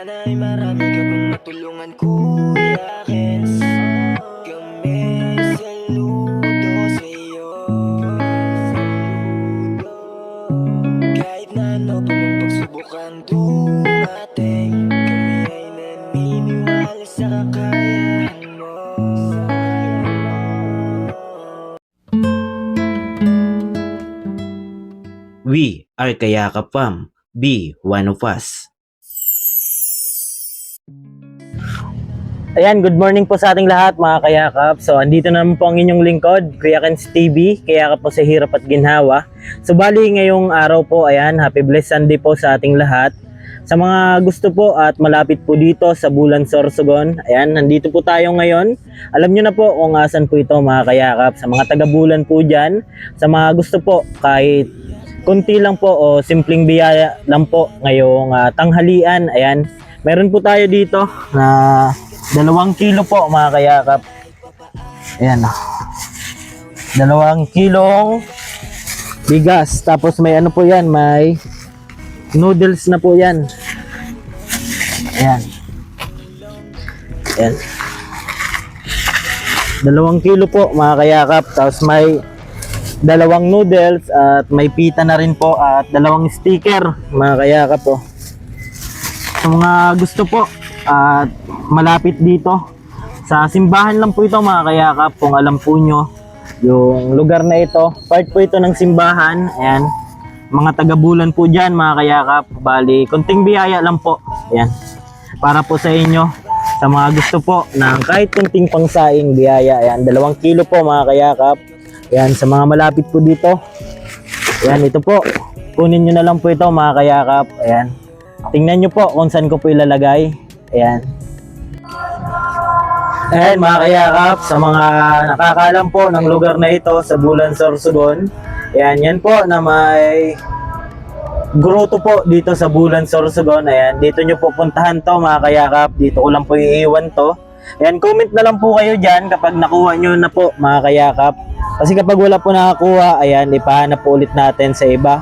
Sana ay marami ka pang matulungan, Kuya Kens. Kami saludo sa'yo. Kahit na ano pa mang pagsubukan dumating, kami ay naniniwala sa kakayahan mo. We are Kayakap Fam. Be one of us. Ayan, good morning po sa ating lahat mga kayakap. So, andito naman po ang inyong lingkod, Kuya Kens TV, kayakap po sa hirap at ginhawa. So, bali ngayong araw po, ayan, happy blessed Sunday po sa ating lahat. Sa mga gusto po at malapit po dito sa Bulan Sorsogon, ayan, nandito po tayo ngayon. Alam nyo na po kung asan po ito mga kayakap. Sa mga taga-Bulan po dyan, sa mga gusto po kahit konti lang po o simpleng biyaya lang po ngayong tanghalian, ayan, meron po tayo dito na 2 kilo po mga kayakap. Ayan, 2 kilong bigas. Tapos may ano po yan, may noodles na po yan. Ayan. Ayan. 2 kilo po mga kayakap. Tapos may 2 noodles at may pita na rin po at 2 sticker mga kayakap po. Sa mga gusto po at malapit dito sa simbahan lang po ito mga kayakap, kung alam po nyo yung lugar na ito, part po ito ng simbahan. Ayan, mga taga-Bulan po dyan mga kayakap, bali konting biyaya lang po, ayan, para po sa inyo, sa mga gusto po ng kahit konting pangsaing biyaya. Ayan, 2 kilo po mga kayakap. Ayan, sa mga malapit po dito, ayan, ito po, kunin nyo na lang po ito mga kayakap. Ayan, tingnan nyo po kung saan ko po ilalagay. Ayan. Ayan mga kayakap, sa mga nakakalam po ng lugar na ito sa Bulan Sorsogon, ayan, yan po na may grotto po dito sa Bulan Sorsogon. Ayan, dito nyo po puntahan to mga kayakap, dito ko lang po iiwan to. Ayan, comment na lang po kayo dyan kapag nakuha nyo na po mga kayakap. Kasi kapag wala po nakakuha, ayan, ipahanap po ulit natin sa iba.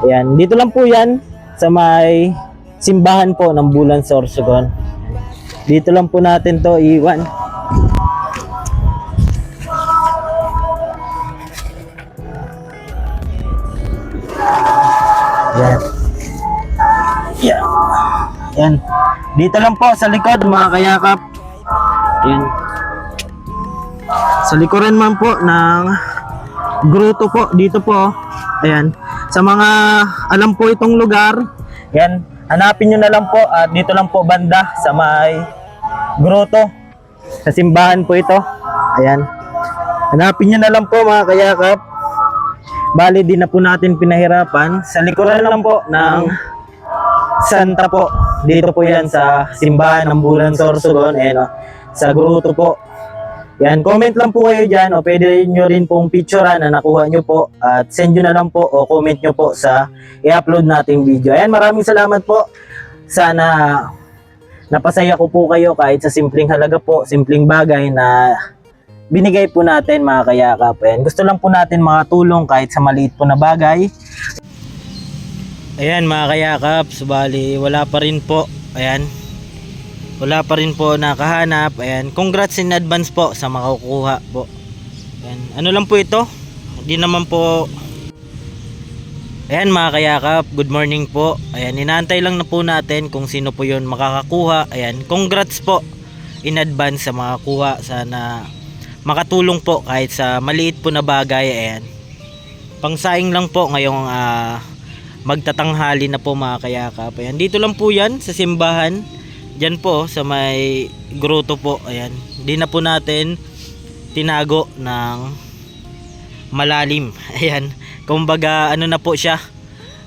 Ayan, dito lang po yan sa may simbahan po ng Bulan Sorsogon. Dito lang po natin to iwan. Yan. Yan. Yan. Dito lang po sa likod mga kayakap. Yan. Sa likuran man po ng grotto po dito po. Ayan. Sa mga alam po itong lugar, yan, hanapin nyo na lang po at dito lang po banda sa may grotto. Sa simbahan po ito. Ayan. Hanapin nyo na lang po mga kayakap. Bali din na po natin pinahirapan. Sa likuran lang po ng Santa po. Dito po yan sa simbahan ng Bulan Sorsogon. Ayan, sa grotto po. Yan, comment lang po kayo dyan o pwede nyo rin pong picturean na nakuha nyo po at send nyo na lang po o comment nyo po sa i-upload nating video. Ayan, maraming salamat po. Sana napasaya ko po kayo kahit sa simpleng halaga po, simpleng bagay na binigay po natin mga kayakap. Ayan, gusto lang po natin makatulong kahit sa maliit po na bagay. Ayan mga kayakap, subali wala pa rin po. Ayan, wala pa rin po nakahanap. Ayan, congrats in advance po sa makukuha po. Ayan, ano lang po ito, hindi naman po. Ayan mga kayakap, good morning po. Ayan, inaantay lang na po natin kung sino po yun makakakuha. Ayan, congrats po in advance sa makakuha. Sana makatulong po kahit sa maliit po na bagay. Ayan, pangsaing lang po ngayong magtatanghali na po mga kayakap. Ayan, dito lang po yan sa simbahan. Diyan po sa may grotto po. Ayan, hindi na po natin tinago ng malalim. Ayan, kumbaga ano na po siya,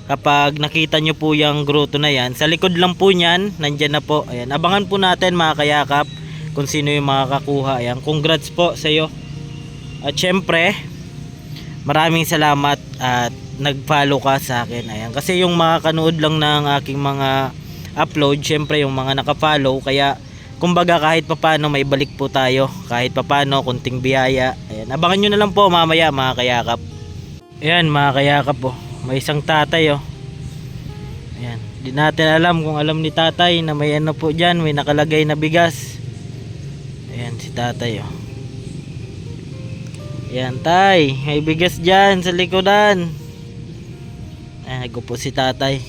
kapag nakita nyo po yung grotto na yan, sa likod lang po nyan, nandyan na po. Ayan, abangan po natin mga kayakap kung sino yung makakakuha. Ayan, congrats po sa iyo. At syempre, maraming salamat at nag-follow ka sa akin. Ayan, kasi yung mga kanood lang ng aking mga upload, syempre yung mga naka-follow, kaya kumbaga kahit papano may balik po tayo, kahit papano kunting biyaya. Ayan, abangan nyo na lang po mamaya mga kayakap. Ayan mga kayakap po, may isang tatay oh. Ayan, Di natin alam kung alam ni tatay na may ano po dyan, may nakalagay na bigas. Ayan si tatay oh. Ayan tay, may bigas dyan sa likodan. Ayan ko po si tatay.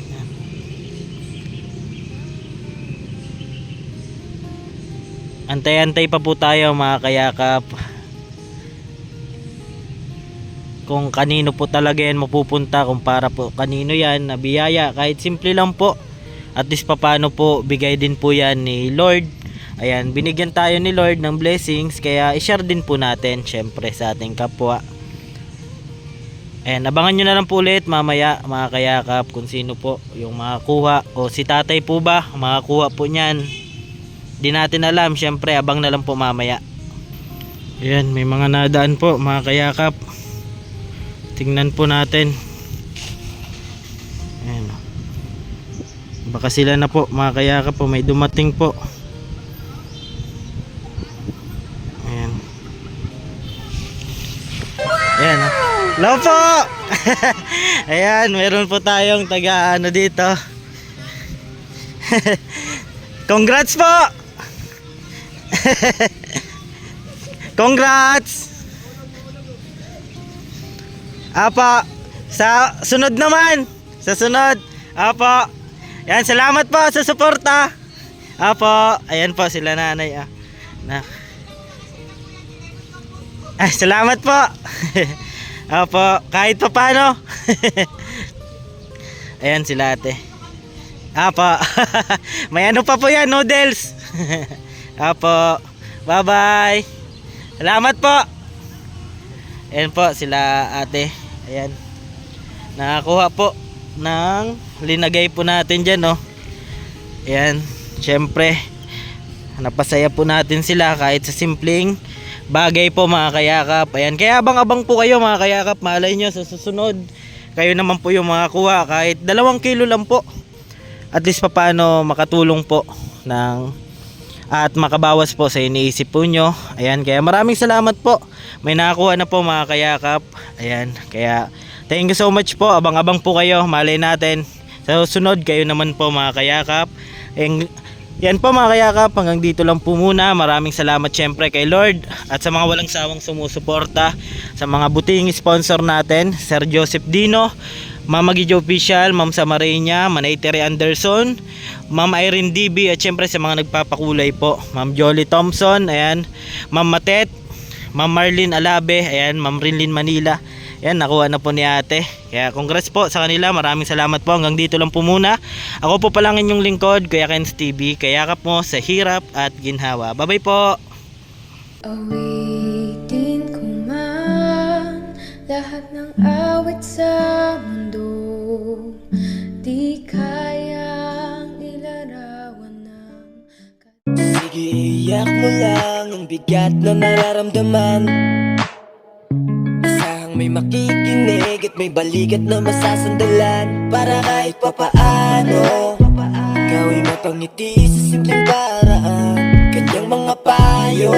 Ayan. Antay-antay pa po tayo mga kayakap. Kung kanino po talaga yan mapupunta, kung para po kanino yan na biyaya, kahit simple lang po, at least papano po bigay din po yan ni Lord. Ayan, binigyan tayo ni Lord ng blessings, kaya i-share din po natin syempre sa ating kapwa. Ayan, abangan nyo na lang po ulit mamaya mga kayakap kung sino po yung makakuha, o si tatay po ba makakuha po nyan. Di natin alam, syempre abang na lang po mamaya. Ayan, may mga nadaan po mga kayakap. Tingnan po natin. Ayan. Baka sila na po mga kayakap po, may dumating po. Ayan. Ayan. Hello po. Ayan, meron po tayong taga ano dito. Congrats po. Congrats. Apa, sa sunod naman. Sa sunod. Apa. Yan, salamat po sa suporta. Apa, ayan po sila nanay ah. Na. Ay, salamat po. Apa, kahit pa paano. Ayan sila ate. Apa. May ano pa po yan, noodles. Apa. Bye-bye. Salamat po. Ayan po sila ate. Ayan. Nakakuha po ng linagay po natin dyan, no. Ayan. Syempre, napasaya po natin sila kahit sa simpleng bagay po mga kayakap. Ayan. Kaya abang-abang po kayo mga kayakap. Malay nyo sa susunod, kayo naman po yung makakuha kahit 2 kilo lang po. At least paano makatulong po ng at makabawas po sa iniisip po nyo. Ayan, kaya maraming salamat po. May nakakuha na po mga kayakap. Ayan, kaya thank you so much po. Abang-abang po kayo. Malay natin sa susunod kayo naman po mga kayakap. Yan po mga kayakap, hanggang dito lang po muna. Maraming salamat syempre kay Lord at sa mga walang sawang sumusuporta, sa mga buting sponsor natin, Sir Joseph Dino, Mama Gidjo Official, Ma'am Samarina, Manay Terry Anderson, Ma'am Irene DB, at syempre sa mga nagpapakulay po, Ma'am Jolie Thompson, ayan, Ma'am Matet, Ma'am Marlene Alabe, ayan, Ma'am Rinlin Manila. Ayan, nakuha na po ni ate. Kaya congrats po sa kanila. Maraming salamat po. Hanggang dito lang po muna. Ako po palang inyong lingkod, Kuya Kenz TV. Kayakap mo sa hirap at ginhawa. Bye bye po. Awitin ko man lahat ng awit sa mundo, di kayang ilarawan ng Sige, iyak mo lang ang bigat na nararamdaman. Asahang may makikinig at may balikat na masasandalan, para kahit papaano ikaw ay mapangiti sa simpleng paraan. Kanyang mga payo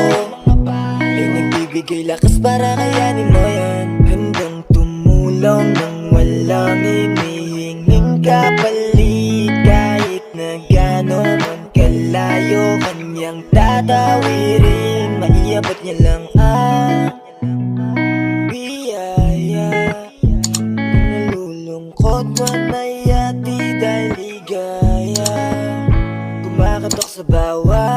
ay nagbibigay lakas para kayanin mo yan. Handang tumulong nang walang hinihinging kapalit, kahit na gano'n man kalayo kanyang tatawirin. Maiabot niya lang ang biyaya. Kung nalulungkot man ay ati dahil ligaya, kumakatok sa bawat